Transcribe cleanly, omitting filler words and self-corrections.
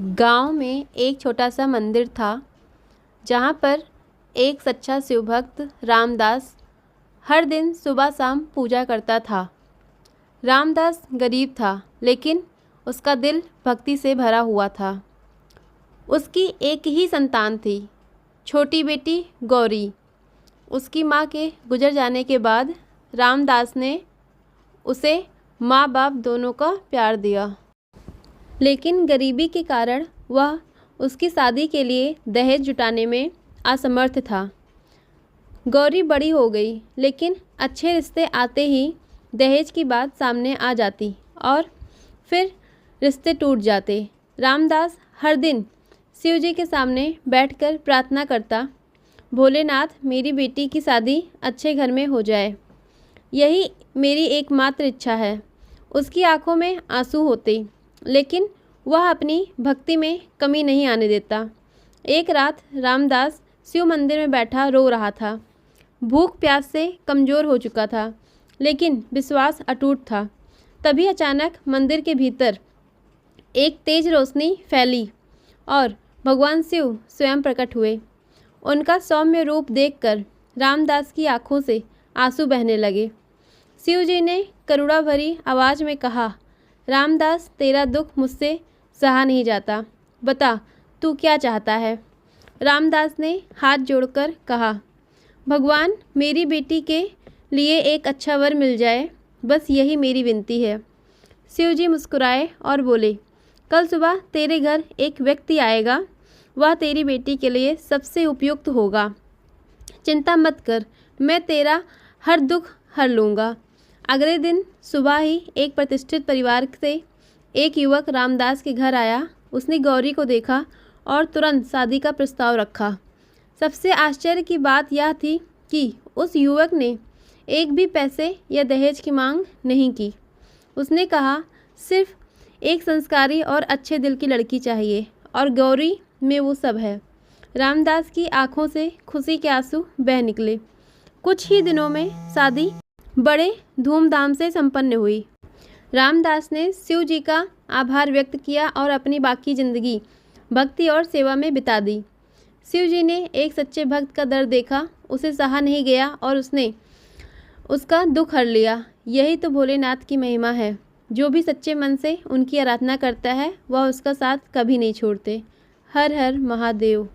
गांव में एक छोटा सा मंदिर था जहाँ पर एक सच्चा शिव भक्त रामदास हर दिन सुबह शाम पूजा करता था। रामदास गरीब था लेकिन उसका दिल भक्ति से भरा हुआ था। उसकी एक ही संतान थी, छोटी बेटी गौरी। उसकी माँ के गुजर जाने के बाद रामदास ने उसे माँ बाप दोनों का प्यार दिया, लेकिन गरीबी के कारण वह उसकी शादी के लिए दहेज जुटाने में असमर्थ था। गौरी बड़ी हो गई लेकिन अच्छे रिश्ते आते ही दहेज की बात सामने आ जाती और फिर रिश्ते टूट जाते। रामदास हर दिन शिव जी के सामने बैठकर प्रार्थना करता, भोलेनाथ मेरी बेटी की शादी अच्छे घर में हो जाए, यही मेरी एकमात्र इच्छा है। उसकी आंखों में आंसू होते लेकिन वह अपनी भक्ति में कमी नहीं आने देता। एक रात रामदास शिव मंदिर में बैठा रो रहा था। भूख प्यास से कमज़ोर हो चुका था लेकिन विश्वास अटूट था। तभी अचानक मंदिर के भीतर एक तेज रोशनी फैली और भगवान शिव स्वयं प्रकट हुए। उनका सौम्य रूप देखकर रामदास की आंखों से आंसू बहने लगे। शिव जी ने करुणा भरी आवाज़ में कहा, रामदास तेरा दुख मुझसे सहा नहीं जाता, बता तू क्या चाहता है। रामदास ने हाथ जोड़कर कहा, भगवान मेरी बेटी के लिए एक अच्छा वर मिल जाए, बस यही मेरी विनती है। शिव जी मुस्कुराए और बोले, कल सुबह तेरे घर एक व्यक्ति आएगा, वह तेरी बेटी के लिए सबसे उपयुक्त होगा। चिंता मत कर, मैं तेरा हर दुख हर लूँगा। अगले दिन सुबह ही एक प्रतिष्ठित परिवार से एक युवक रामदास के घर आया। उसने गौरी को देखा और तुरंत शादी का प्रस्ताव रखा। सबसे आश्चर्य की बात यह थी कि उस युवक ने एक भी पैसे या दहेज की मांग नहीं की। उसने कहा, सिर्फ एक संस्कारी और अच्छे दिल की लड़की चाहिए और गौरी में वो सब है। रामदास की आंखों से खुशी के आंसू बह निकले। कुछ ही दिनों में शादी बड़े धूमधाम से संपन्न हुई। रामदास ने शिव जी का आभार व्यक्त किया और अपनी बाकी ज़िंदगी भक्ति और सेवा में बिता दी। शिव जी ने एक सच्चे भक्त का दर्द देखा, उसे सहा नहीं गया और उसने उसका दुख हर लिया। यही तो भोलेनाथ की महिमा है। जो भी सच्चे मन से उनकी आराधना करता है वह उसका साथ कभी नहीं छोड़ते। हर हर महादेव।